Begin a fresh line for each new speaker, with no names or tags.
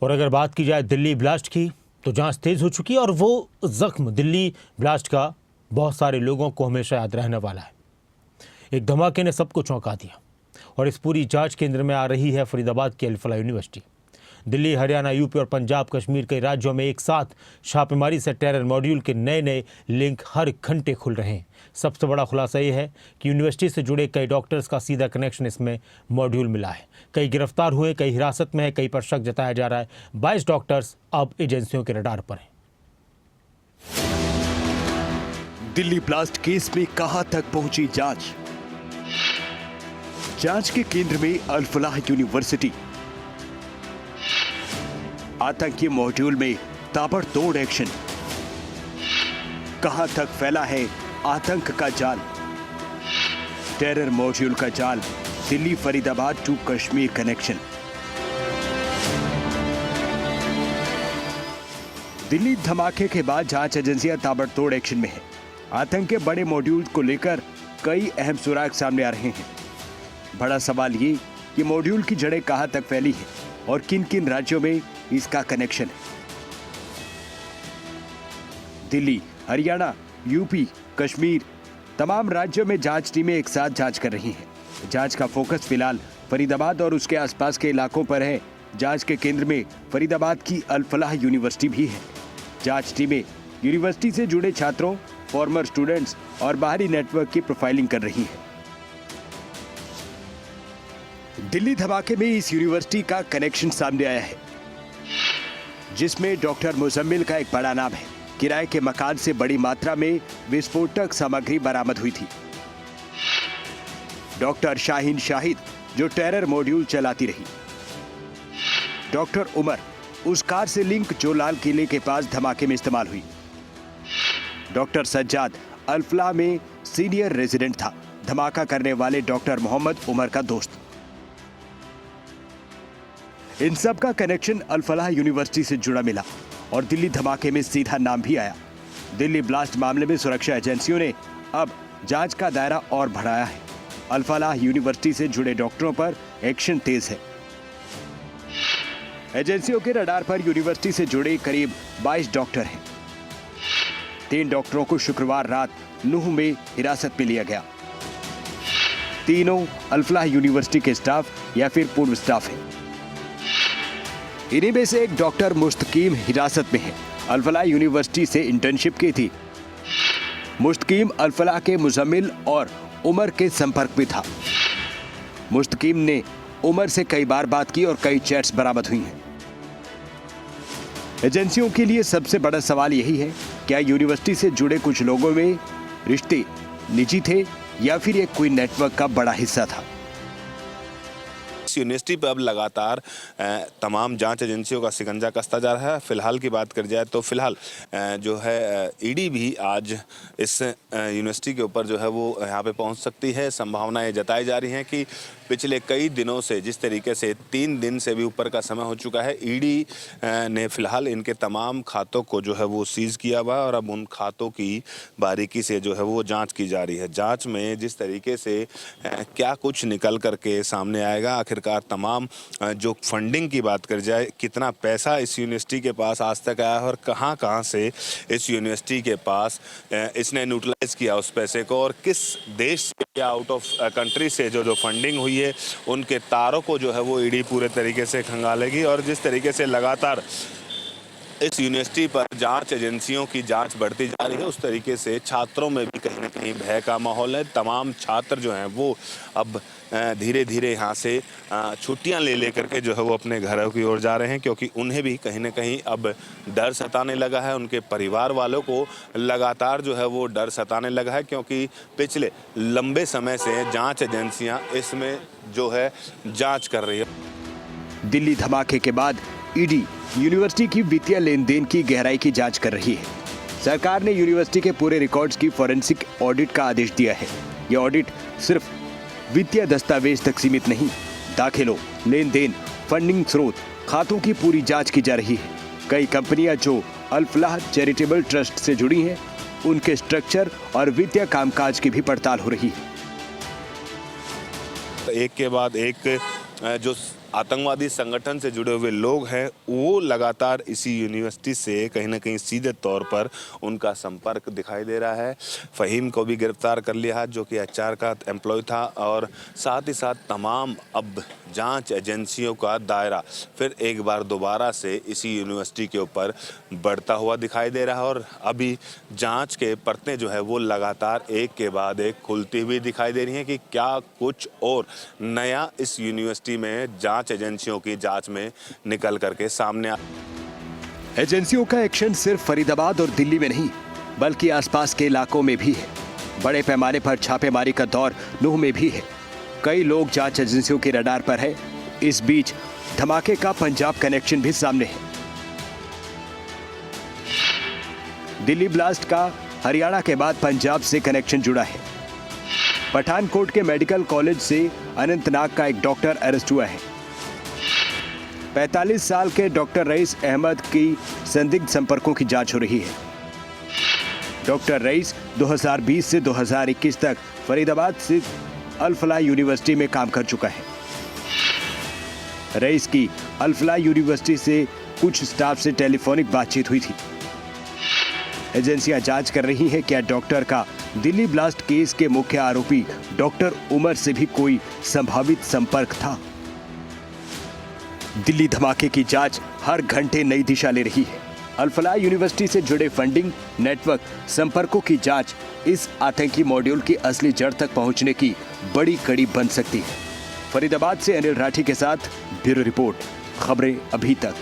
और अगर बात की जाए दिल्ली ब्लास्ट की, तो जांच तेज हो चुकी है और वो जख्म दिल्ली ब्लास्ट का बहुत सारे लोगों को हमेशा याद रहने वाला है। एक धमाके ने सबको चौंका दिया और इस पूरी जांच केंद्र में आ रही है फरीदाबाद की अल-फलाह यूनिवर्सिटी। दिल्ली, हरियाणा, यूपी और पंजाब, कश्मीर कई राज्यों में एक साथ छापेमारी से टेरर मॉड्यूल के नए नए लिंक हर घंटे खुल रहे हैं। सबसे बड़ा खुलासा ये है कि यूनिवर्सिटी से जुड़े कई डॉक्टर्स का सीधा कनेक्शन इसमें मॉड्यूल मिला है। कई गिरफ्तार हुए, कई हिरासत में है, कई पर शक जताया जा रहा है। 22 डॉक्टर्स अब एजेंसियों के रडार पर हैं।
दिल्ली ब्लास्ट केस में कहां तक पहुंची जांच? जांच के केंद्र में अल-फलाह यूनिवर्सिटी। आतंकी मॉड्यूल में ताबड़तोड़ एक्शन। कहां तक फैला है आतंक का जाल? टेरर मॉड्यूल का जाल, दिल्ली फरीदाबाद टू कश्मीर कनेक्शन। दिल्ली धमाके के बाद जांच एजेंसियां ताबड़तोड़ एक्शन में है। आतंक के बड़े मॉड्यूल को लेकर कई अहम सुराग सामने आ रहे हैं। बड़ा सवाल ये कि मॉड्यूल की जड़ें कहां तक फैली है और किन किन राज्यों में इसका कनेक्शन है। दिल्ली, हरियाणा, यूपी, कश्मीर, तमाम राज्यों में जांच टीमें एक साथ जांच कर रही हैं। जांच का फोकस फिलहाल फरीदाबाद और उसके आसपास के इलाकों पर है। जांच के केंद्र में फरीदाबाद की अल-फलाह यूनिवर्सिटी भी है। जांच टीमें यूनिवर्सिटी से जुड़े छात्रों, फॉर्मर स्टूडेंट्स और बाहरी नेटवर्क की प्रोफाइलिंग कर रही हैं। दिल्ली धमाके में इस यूनिवर्सिटी का कनेक्शन सामने आया है, जिसमें डॉक्टर मुजम्मिल का एक बड़ा नाम है। किराए के मकान से बड़ी मात्रा में विस्फोटक सामग्री बरामद हुई थी। डॉक्टर शाहीन शाहिद, जो टेरर मॉड्यूल चलाती रही। डॉक्टर उमर, उस कार से लिंक जो लाल किले के पास धमाके में इस्तेमाल हुई। डॉक्टर सज्जाद अल-फलाह में सीनियर रेजिडेंट था, धमाका करने वाले डॉक्टर मोहम्मद उमर का दोस्त। इन सब का कनेक्शन अल-फलाह यूनिवर्सिटी से जुड़ा मिला और दिल्ली धमाके में सीधा नाम भी आया। दिल्ली ब्लास्ट मामले में सुरक्षा एजेंसियों ने अब जांच का दायरा और बढ़ाया है। अल-फलाह यूनिवर्सिटी से जुड़े डॉक्टरों पर एक्शन तेज है। एजेंसियों के रडार पर यूनिवर्सिटी से जुड़े करीब 22 डॉक्टर हैं। 3 डॉक्टरों को शुक्रवार रात नूह में हिरासत में लिया गया। तीनों अल-फलाह यूनिवर्सिटी के स्टाफ या फिर पूर्व स्टाफ हैं। इन्हीं में से एक डॉक्टर मुस्तकीम हिरासत में है। अल-फलाह यूनिवर्सिटी से इंटर्नशिप की थी। मुस्तकीम अल-फलाह के मुजम्मिल और उमर के संपर्क में था। मुस्तकीम ने उमर से कई बार बात की और कई चैट्स बरामद हुई हैं। एजेंसियों के लिए सबसे बड़ा सवाल यही है, क्या यूनिवर्सिटी से जुड़े कुछ लोगों में रिश्ते निजी थे या फिर ये कोई नेटवर्क का बड़ा हिस्सा था।
इस यूनिवर्सिटी पर अब लगातार तमाम जांच एजेंसियों का शिकंजा कसता जा रहा है। फिलहाल की बात कर जाए तो फिलहाल जो है ईडी भी आज इस यूनिवर्सिटी के ऊपर जो है वो यहाँ पे पहुँच सकती है। संभावनाएं जताई जा रही हैं कि पिछले कई दिनों से, जिस तरीके से 3 दिन से भी ऊपर का समय हो चुका है, ईडी ने फिलहाल इनके तमाम खातों को जो है वो सीज किया हुआ और अब उन खातों की बारीकी से जो है वो जांच की जा रही है। जांच में जिस तरीके से क्या कुछ निकल करके सामने आएगा, आखिरकार तमाम जो फंडिंग की बात कर जाए, कितना पैसा इस यूनिवर्सिटी के पास आज तक आया है और कहाँ कहाँ से इस यूनिवर्सिटी के पास इसने न्यूट्रलाइज किया उस पैसे को और किस देश से या आउट ऑफ कंट्री से जो फंडिंग हुई है, उनके तारों को जो है वो ईडी पूरे तरीके से खंगालेगी। और जिस तरीके से लगातार इस यूनिवर्सिटी पर जांच एजेंसियों की जांच बढ़ती जा रही है, उस तरीके से छात्रों में भी कहीं ना कहीं भय का माहौल है। तमाम छात्र जो हैं वो अब धीरे धीरे यहाँ से छुट्टियाँ ले करके जो है वो अपने घरों की ओर जा रहे हैं, क्योंकि उन्हें भी कहीं ना कहीं अब डर सताने लगा है। उनके परिवार वालों को लगातार जो है वो डर सताने लगा है, क्योंकि पिछले लंबे समय से जाँच एजेंसियाँ इसमें जो है जाँच कर रही है।
दिल्ली धमाके के बाद ईडी यूनिवर्सिटी की वित्तीय लेन देन की गहराई की जांच कर रही है। सरकार ने यूनिवर्सिटी के पूरे रिकॉर्ड्स की फॉरेंसिक ऑडिट का आदेश दिया है। यह ऑडिट सिर्फ वित्तीय दस्तावेज तक सीमित नहीं, दाखिलों, लेन देन, फंडिंग स्रोत, खातों की पूरी जांच की जा रही है। कई कंपनियां जो अल-फलाह चैरिटेबल ट्रस्ट से जुड़ी हैं, उनके स्ट्रक्चर और वित्तीय कामकाज की भी पड़ताल हो रही है।
एक के बाद एक जो आतंकवादी संगठन से जुड़े हुए लोग हैं वो लगातार इसी यूनिवर्सिटी से कहीं ना कहीं सीधे तौर पर उनका संपर्क दिखाई दे रहा है। फ़हीम को भी गिरफ्तार कर लिया है जो कि HR का एम्प्लॉय था, और साथ ही साथ तमाम अब जांच एजेंसियों का दायरा फिर एक बार दोबारा से इसी यूनिवर्सिटी के ऊपर बढ़ता हुआ दिखाई दे रहा है। और अभी जांच के परतें जो है वो लगातार एक के बाद एक खुलती हुई दिखाई दे रही हैं कि क्या कुछ और नया इस यूनिवर्सिटी में जांच एजेंसियों की जांच में निकल करके सामने
एजेंसियों का एक्शन सिर्फ फरीदाबाद और दिल्ली में नहीं बल्कि आसपास के इलाकों में भी है। बड़े पैमाने पर छापेमारी का दौर नूह में भी है। कई लोग जांच एजेंसियों के रडार पर है। इस बीच धमाके का पंजाब कनेक्शन भी सामने है। दिल्ली ब्लास्ट का हरियाणा के बाद पंजाब से कनेक्शन जुड़ा है। पठानकोट के मेडिकल कॉलेज से अनंतनाग का एक डॉक्टर अरेस्ट हुआ है। 45 साल के डॉक्टर रईस अहमद की संदिग्ध संपर्कों की जांच हो रही है। डॉक्टर रईस 2020 से 2021 तक फरीदाबाद स्थित अल फलाह यूनिवर्सिटी में काम कर चुका है। रईस की अल फलाह यूनिवर्सिटी से कुछ स्टाफ से टेलीफोनिक बातचीत हुई थी। एजेंसियां जांच कर रही हैं क्या डॉक्टर का दिल्ली ब्लास्ट केस के मुख्य आरोपी डॉक्टर उमर से भी कोई संभावित संपर्क था। दिल्ली धमाके की जांच हर घंटे नई दिशा ले रही है। अल फलाह यूनिवर्सिटी से जुड़े फंडिंग, नेटवर्क, संपर्कों की जांच इस आतंकी मॉड्यूल की असली जड़ तक पहुंचने की बड़ी कड़ी बन सकती है। फरीदाबाद से अनिल राठी के साथ ब्यूरो रिपोर्ट, खबरें अभी तक।